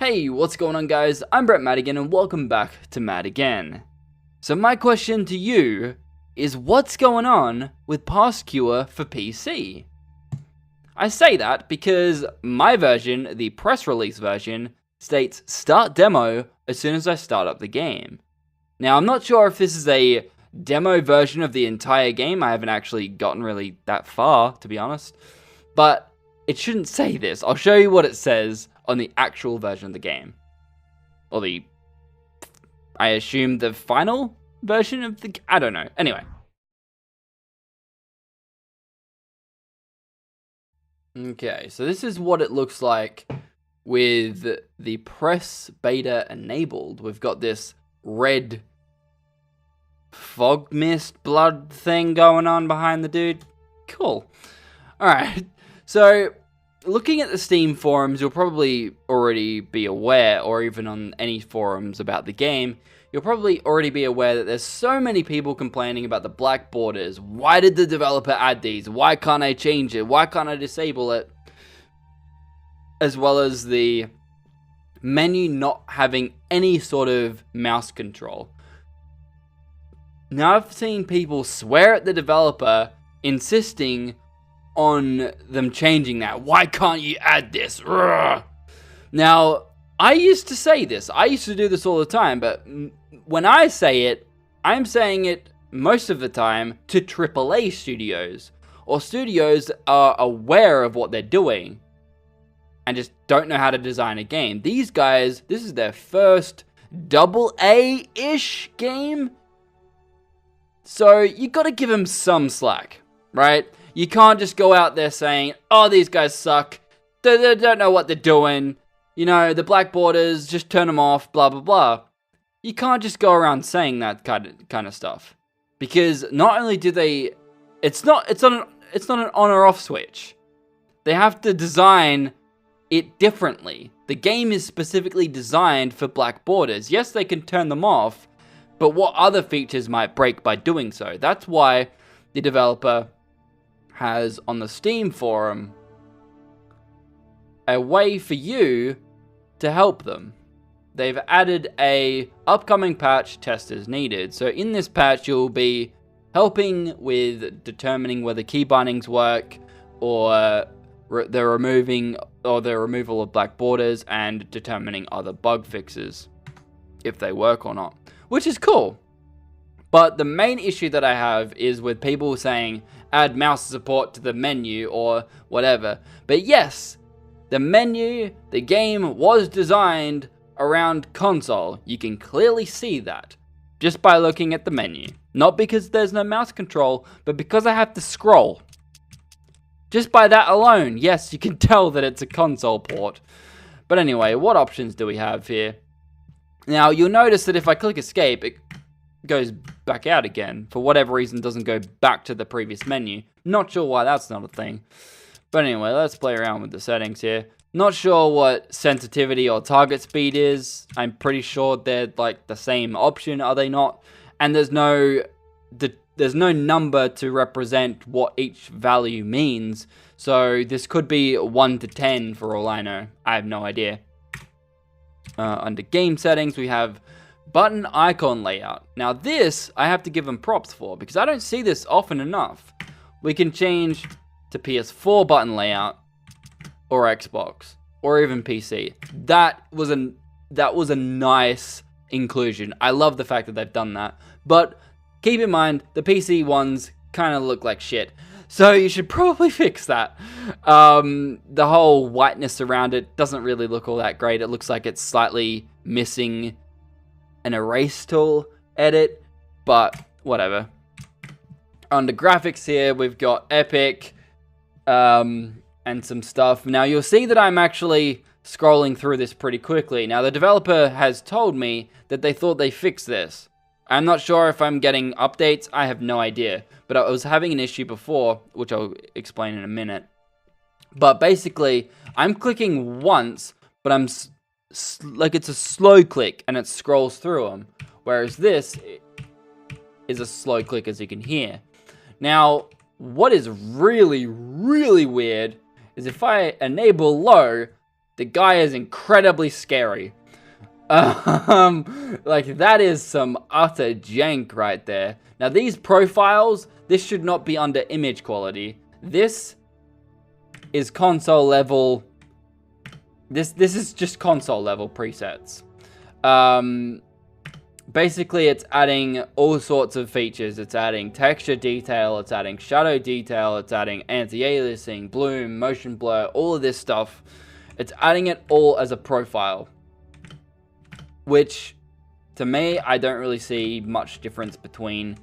Hey, what's going on guys? I'm Brett Madigan and welcome back to Mad Again. So my question to you is what's going on with PassCure for PC? I say that because my version, the press release version, states start demo as soon as I start up the game. Now I'm not sure if this is a demo version of the entire game. I haven't actually gotten really that far, to be honest. But it shouldn't say this. I'll show you what it says on the actual version of the game. Or I assume the final version of the... I don't know. Anyway. Okay, so this is what it looks like with the press beta enabled. We've got this red fog mist blood thing going on behind the dude. Cool. Alright, so looking at the Steam forums, you'll probably already be aware, or even on any forums about the game, you'll probably already be aware that there's so many people complaining about the black borders. Why did the developer add these? Why can't I change it? Why can't I disable it? As well as the menu not having any sort of mouse control. Now I've seen people swear at the developer, insisting on them changing that. Why can't you add this? Urgh. Now, I used to say this. I used to do this all the time, but when I say it, I'm saying it most of the time to AAA studios, or studios that are aware of what they're doing and just don't know how to design a game. These guys, this is their first AA-ish game, so you gotta give them some slack, right? You can't just go out there saying, oh, these guys suck, they don't know what they're doing, you know, the black borders, just turn them off, blah, blah, blah. You can't just go around saying that kind of stuff. Because not only do they, it's not an on or off switch. They have to design it differently. The game is specifically designed for black borders. Yes, they can turn them off, but what other features might break by doing so? That's why the developer has on the Steam forum a way for you to help them. They've added a upcoming patch, test as needed. So in this patch you'll be helping with determining whether key bindings work, or the removal of black borders, and determining other bug fixes, if they work or not, which is cool. But the main issue that I have is with people saying add mouse support to the menu or whatever. But yes, the menu, the game was designed around console. You can clearly see that just by looking at the menu. Not because there's no mouse control, but because I have to scroll. Just by that alone, yes, you can tell that it's a console port. But anyway, what options do we have here? Now, you'll notice that if I click escape, it goes back out again. For whatever reason, doesn't go back to the previous menu. Not sure why that's not a thing. But anyway, let's play around with the settings here. Not sure what sensitivity or target speed is. I'm pretty sure they're like the same option, are they not? And there's no number to represent what each value means. So this could be 1 to 10 for all I know. I have no idea. Under game settings, we have button icon layout. Now this, I have to give them props for, because I don't see this often enough. We can change to PS4 button layout, or Xbox, or even PC. That was a nice inclusion. I love the fact that they've done that. But keep in mind, the PC ones kind of look like shit. So you should probably fix that. The whole whiteness around it doesn't really look all that great. It looks like it's slightly missing an erase tool edit, but whatever. Under graphics here, we've got Epic, and some stuff. Now you'll see that I'm actually scrolling through this pretty quickly. Now the developer has told me that they thought they fixed this. I'm not sure if I'm getting updates, I have no idea. But I was having an issue before, which I'll explain in a minute. But basically, I'm clicking once, but I'm like it's a slow click and it scrolls through them. Whereas this is a slow click, as you can hear. Now, what is really, really weird is if I enable low, The guy is incredibly scary. Like, that is some utter jank right there. Now, these profiles, this should not be under image quality. This is console level. This is just console level presets. Basically, it's adding all sorts of features. It's adding texture detail, it's adding shadow detail, it's adding anti-aliasing, bloom, motion blur, all of this stuff. It's adding it all as a profile. Which, to me, I don't really see much difference between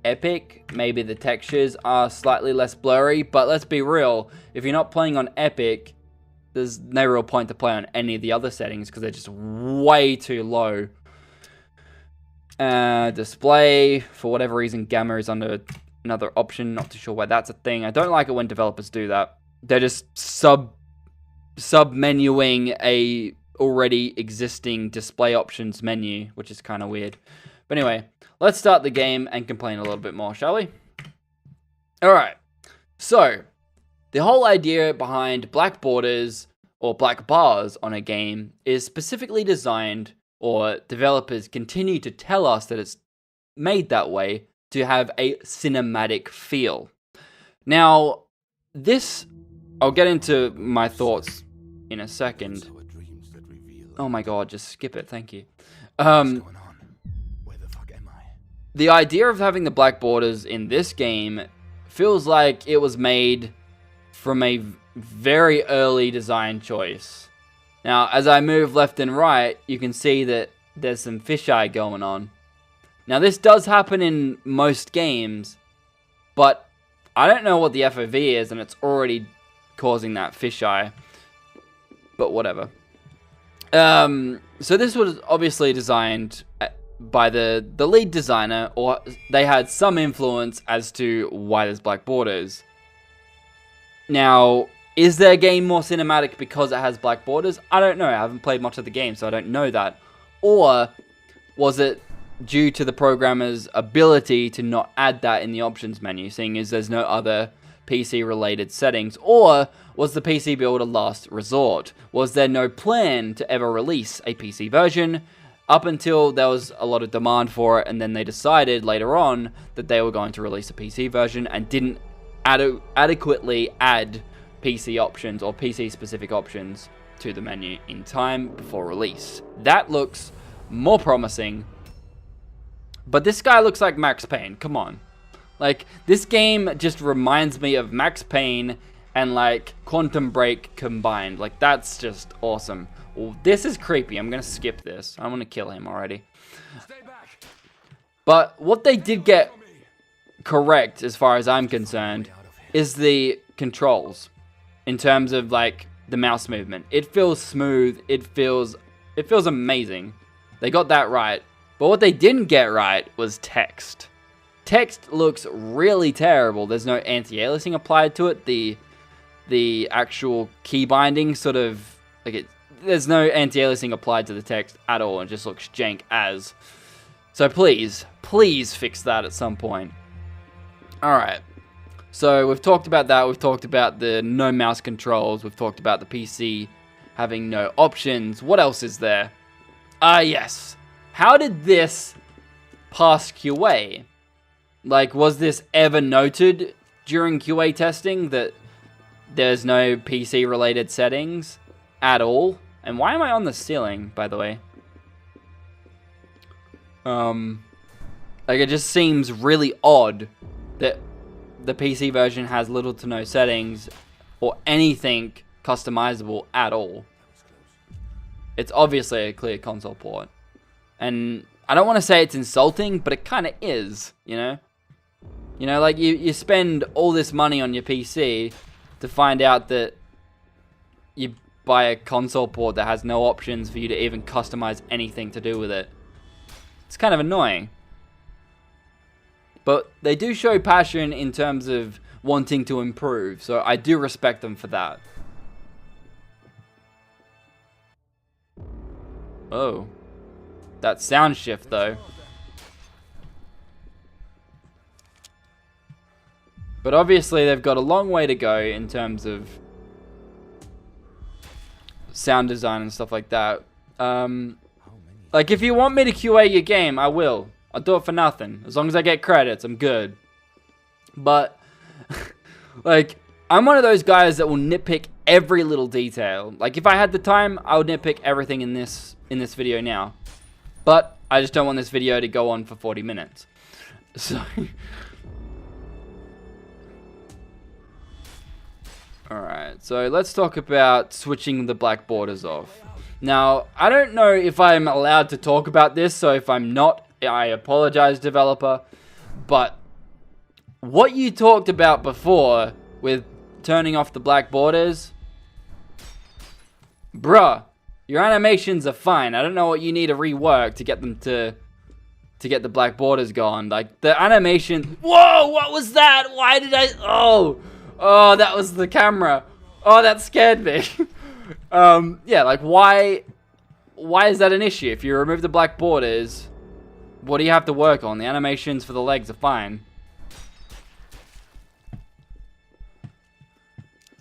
Epic. Maybe the textures are slightly less blurry, but let's be real. If you're not playing on Epic, there's no real point to play on any of the other settings because they're just way too low. Display, for whatever reason, gamma is under another option. Not too sure why that's a thing. I don't like it when developers do that. They're just sub-menuing a already existing display options menu, which is kind of weird. But anyway, let's start the game and complain a little bit more, shall we? Alright, so the whole idea behind black borders or black bars on a game is specifically designed, or developers continue to tell us that it's made that way, to have a cinematic feel. Now, this, I'll get into my thoughts in a second. Oh my god, just skip it, thank you. The idea of having the black borders in this game feels like it was made from a very early design choice. Now, as I move left and right, you can see that there's some fisheye going on. Now, this does happen in most games, but I don't know what the FOV is, and it's already causing that fisheye. But whatever. So this was obviously designed by the lead designer, or they had some influence as to why there's black borders. Now, is their game more cinematic because it has black borders? I don't know. I haven't played much of the game, so I don't know that. Or was it due to the programmer's ability to not add that in the options menu, seeing as there's no other PC-related settings? Or was the PC build a last resort? Was there no plan to ever release a PC version up until there was a lot of demand for it, and then they decided later on that they were going to release a PC version and didn't adequately add PC options or PC-specific options to the menu in time before release? That looks more promising. But this guy looks like Max Payne, come on. Like, this game just reminds me of Max Payne and, like, Quantum Break combined. Like, that's just awesome. Well, this is creepy. I'm gonna skip this. I want to kill him already. But what they did get correct, as far as I'm concerned, is the controls. In terms of, like, the mouse movement. It feels smooth. It feels amazing. They got that right. But what they didn't get right was text. Text looks really terrible. There's no anti-aliasing applied to it. The actual key binding sort of, like, there's no anti-aliasing applied to the text at all. It just looks jank as. So please fix that at some point. Alright. So we've talked about that. We've talked about the no mouse controls. We've talked about the PC having no options. What else is there? Yes. How did this pass QA? Like, was this ever noted during QA testing that there's no PC-related settings at all? And why am I on the ceiling, by the way? Like, it just seems really odd that the PC version has little to no settings or anything customizable at all. It's obviously a clear console port. And I don't want to say it's insulting, but it kind of is, you know? You know, like, you spend all this money on your PC to find out that you buy a console port that has no options for you to even customize anything to do with it. It's kind of annoying. But they do show passion in terms of wanting to improve, so I do respect them for that. Oh. That sound shift, though. But obviously they've got a long way to go in terms of sound design and stuff like that. Like, if you want me to QA your game, I will. I'll do it for nothing. As long as I get credits, I'm good. But, like, I'm one of those guys that will nitpick every little detail. Like, if I had the time, I would nitpick everything in this video now. But I just don't want this video to go on for 40 minutes. So... Alright, so let's talk about switching the black borders off. Now, I don't know if I'm allowed to talk about this, so if I'm not, I apologize, developer. But what you talked about before with turning off the black borders, bruh, your animations are fine. I don't know what you need to rework to get them to get the black borders gone. Like, the animation... Whoa, what was that? Why did I... Oh, that was the camera. Oh, that scared me. Yeah, like, why is that an issue? If you remove the black borders, what do you have to work on? The animations for the legs are fine.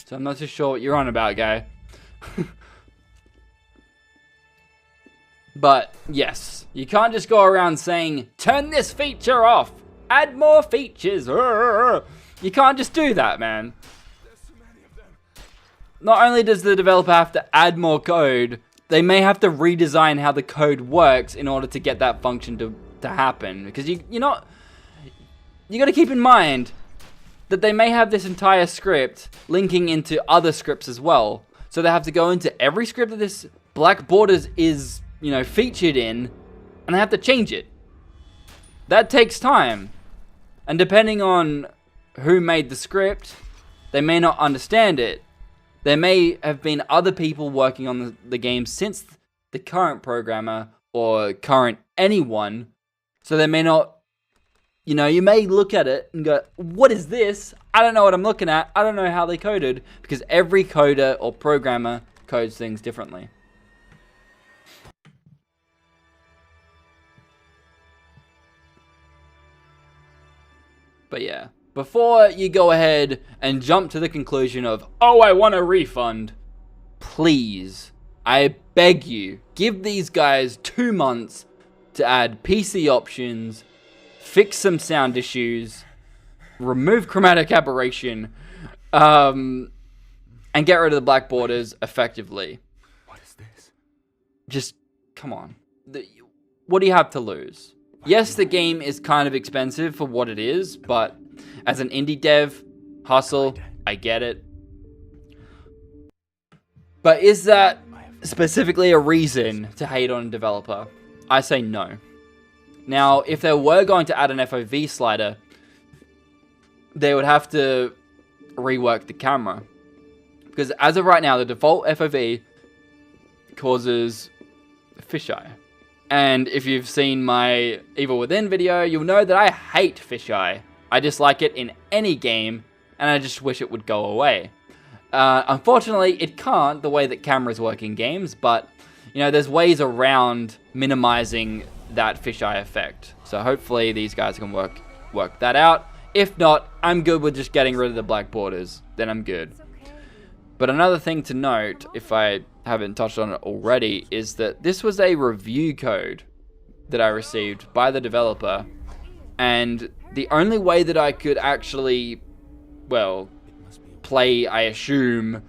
So I'm not too sure what you're on about, guy. But, yes, you can't just go around saying, turn this feature off, add more features. You can't just do that, man. Not only does the developer have to add more code, they may have to redesign how the code works in order to get that function to happen. Because you got to keep in mind that they may have this entire script linking into other scripts as well. So they have to go into every script that this black borders is, featured in, and they have to change it. That takes time. And depending on who made the script, they may not understand it. There may have been other people working on the game since the current programmer or current anyone. So they may not, you may look at it and go, what is this? I don't know what I'm looking at. I don't know how they coded, because every coder or programmer codes things differently. But yeah. Before you go ahead and jump to the conclusion of, oh, I want a refund, please, I beg you, give these guys 2 months to add PC options, fix some sound issues, remove chromatic aberration, and get rid of the black borders effectively. What is this? Just, come on. What do you have to lose? Yes, the game is kind of expensive for what it is, but as an indie dev, hustle, I get it. But is that specifically a reason to hate on a developer? I say no. Now, if they were going to add an FOV slider, they would have to rework the camera. Because as of right now, the default FOV causes fisheye. And if you've seen my Evil Within video, you'll know that I hate fisheye. I dislike it in any game, and I just wish it would go away. Unfortunately, it can't the way that cameras work in games, but, there's ways around minimizing that fisheye effect. So hopefully these guys can work that out. If not, I'm good with just getting rid of the black borders. Then I'm good. But another thing to note, if I haven't touched on it already, is that this was a review code that I received by the developer, and the only way that I could actually, play, I assume,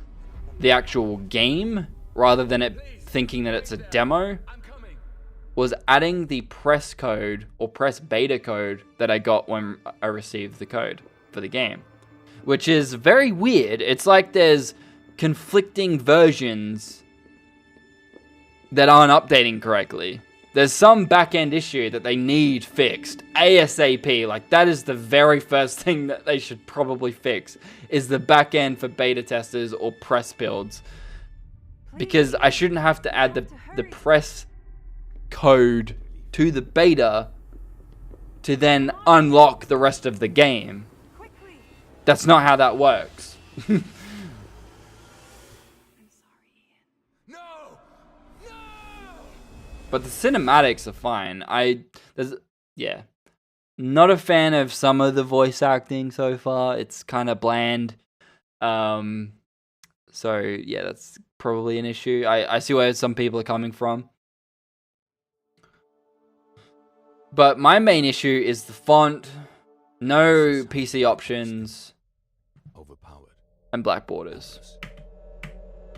the actual game, rather than it thinking that it's a demo, was adding the press code, or press beta code, that I got when I received the code for the game. Which is very weird. It's like there's conflicting versions that aren't updating correctly. There's some back-end issue that they need fixed ASAP. Like, that is the very first thing that they should probably fix, is the back-end for beta testers or press builds. Because I shouldn't have to add the press code to the beta to then unlock the rest of the game. That's not how that works. But the cinematics are fine. Not a fan of some of the voice acting so far. It's kind of bland. So yeah, that's probably an issue. I see where some people are coming from. But my main issue is the font, no PC options, and black borders.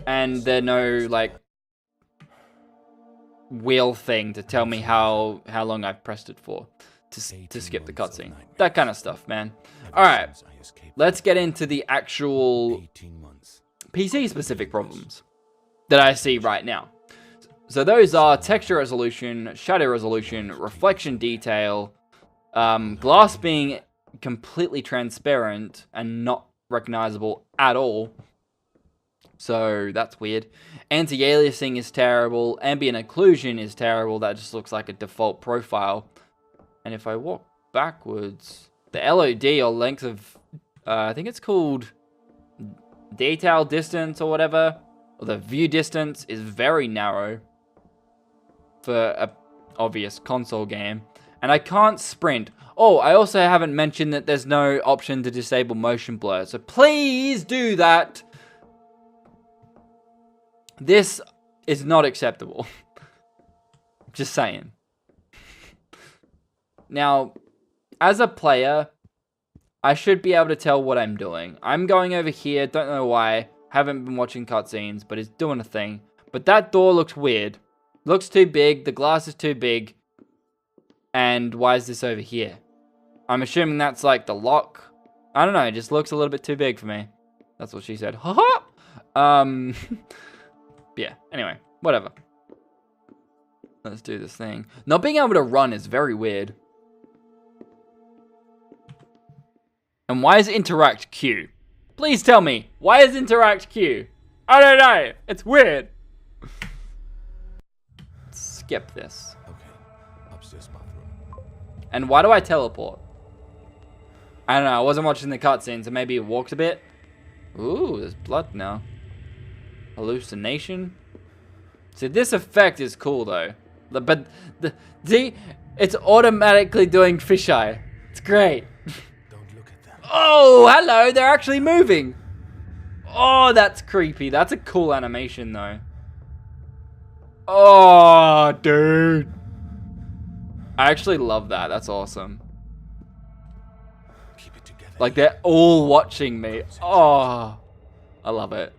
And there are no, like, wheel thing to tell me how long I've pressed it for to skip the cutscene. That kind of stuff, man. Alright, let's get into the actual PC-specific problems that I see right now. So those are texture resolution, shadow resolution, reflection detail, glass being completely transparent and not recognizable at all. So that's weird. Anti-aliasing is terrible. Ambient occlusion is terrible. That just looks like a default profile. And if I walk backwards, the LOD or length of, I think it's called detail distance or whatever, or the view distance is very narrow for a obvious console game. And I can't sprint. Oh, I also haven't mentioned that there's no option to disable motion blur. So please do that. This is not acceptable. Just saying. Now, as a player, I should be able to tell what I'm doing. I'm going over here, don't know why. Haven't been watching cutscenes, but it's doing a thing. But that door looks weird. Looks too big, the glass is too big. And why is this over here? I'm assuming that's like the lock. I don't know, it just looks a little bit too big for me. That's what she said. Haha! Yeah, anyway, whatever. Let's do this thing. Not being able to run is very weird. And why is interact Q? Please tell me, why is interact Q? I don't know, it's weird. Skip this. Okay, upstairs bathroom. And why do I teleport? I don't know, I wasn't watching the cutscene, so maybe it walked a bit. Ooh, there's blood now. Hallucination. See, this effect is cool though. But see, it's automatically doing fisheye. It's great. Don't look at them. Oh, hello, they're actually moving. Oh, that's creepy. That's a cool animation though. Oh, dude. I actually love that. That's awesome. Keep it together. Like they're all watching me. Oh, I love it.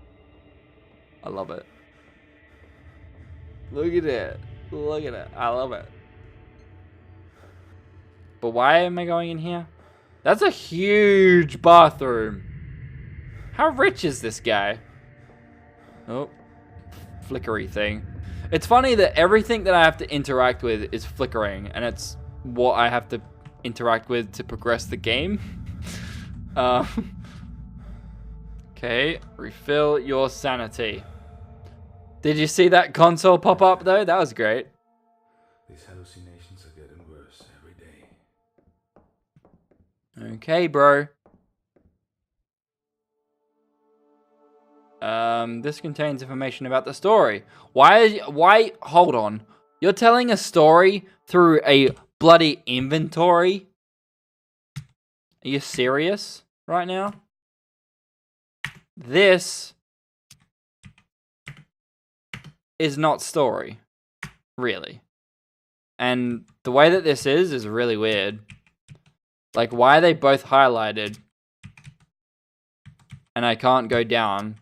I love it. Look at it. Look at it. I love it. But why am I going in here? That's a huge bathroom. How rich is this guy? Oh, flickery thing. It's funny that everything that I have to interact with is flickering, and it's what I have to interact with to progress the game. Okay, refill your sanity. Did you see that console pop up though? That was great. These hallucinations are getting worse every day. Okay, bro. This contains information about the story. Why, hold on. You're telling a story through a bloody inventory? Are you serious right now? This is not story, really. And the way that this is really weird. Like, why are they both highlighted? And I can't go down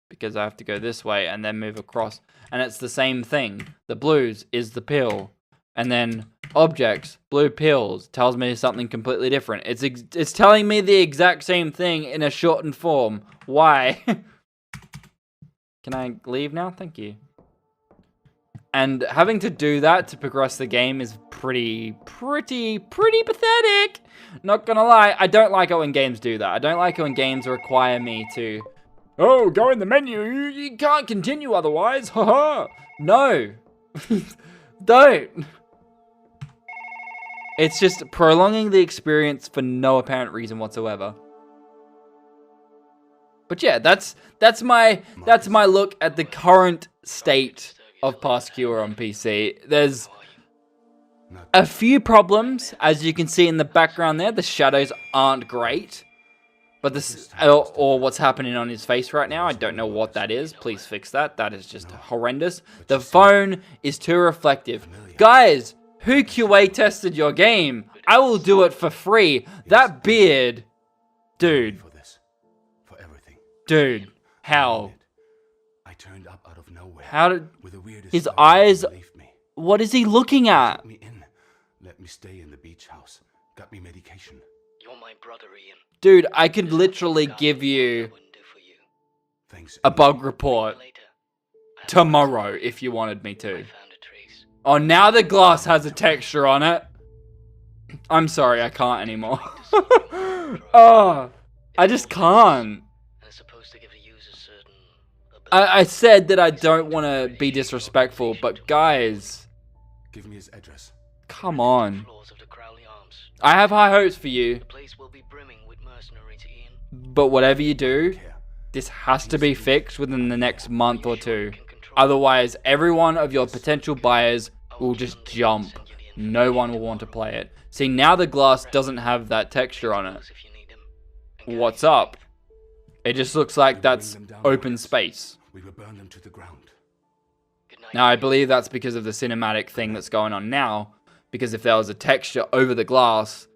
because I have to go this way and then move across. And it's the same thing. The blues is the pill. And then objects, blue pills, tells me something completely different. It's telling me the exact same thing in a shortened form. Why? Can I leave now? Thank you. And having to do that to progress the game is pretty pathetic. Not gonna lie, I don't like it when games do that. I don't like it when games require me to, oh, go in the menu, you can't continue otherwise, haha. No, don't. It's just prolonging the experience for no apparent reason whatsoever. But yeah, that's my look at the current state of Past Cure on PC. There's a few problems, as you can see in the background there. The shadows aren't great. But this, or what's happening on his face right now, I don't know what that is. Please fix that. That is just horrendous. The phone is too reflective. Guys, who QA tested your game? I will do it for free. That beard. Dude. For this. For everything. Dude. How? I turned up out of nowhere. How did... With the weirdest His smile eyes... that believed me. What is he looking at? Let me in. Let me stay in the beach house. Got me medication. You're my brother, Ian. Dude, I could literally give you Thanks. a bug report Later, tomorrow if you wanted me I to. found a trace. Oh, now the glass has a texture on it. I'm sorry, I can't anymore. Oh, I just can't. And it's supposed to give the user certain abilities. I said that I don't want to be disrespectful, but guys, Give me his address. come on. Floors of the Crowley Arms. I have high hopes for you, The place will be brimming with mercenaries, Ian. but whatever you do, Care. this has to be fixed within the next month or two. Otherwise, every one of your potential buyers will just jump. No one will want to play it. See, now the glass doesn't have that texture on it. If you need them. What's up? It just looks like that's open space. We will burn them to the ground. Good night. Now, I believe that's because of the cinematic thing that's going on now. Because if there was a texture over the glass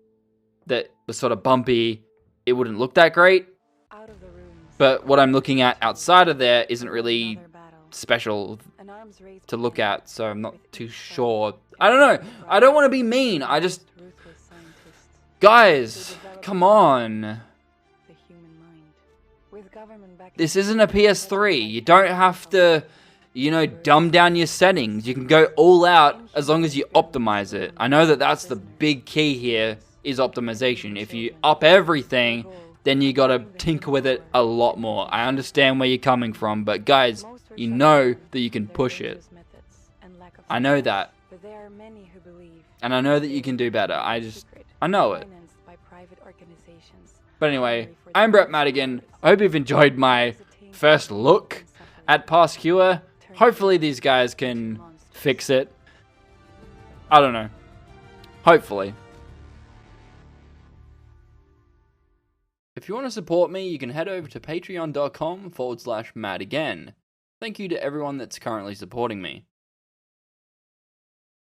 that was sort of bumpy, it wouldn't look that great. Out of the rooms, But what I'm looking at outside of there isn't really another battle. special An arms race to look began at, so I'm not with too each sure. I don't know. I don't want to be mean. I just... ruthless scientists Guys, come on. the human mind. With government backing, This isn't a PS3. You don't have to, you know, dumb down your settings. You can go all out as long as you optimize it. I know that that's the big key here, is optimization. If you up everything, then you gotta tinker with it a lot more. I understand where you're coming from, but guys, you know that you can push it. I know that, but there are many who believe and I know that you can do better. I know it. financed by private organizations. But anyway, I'm Brett Madigan. I hope you've enjoyed my first look at Pascua. Hopefully these guys can fix it. I don't know. Hopefully. If you want to support me, you can head over to patreon.com/madigan. Thank you to everyone that's currently supporting me.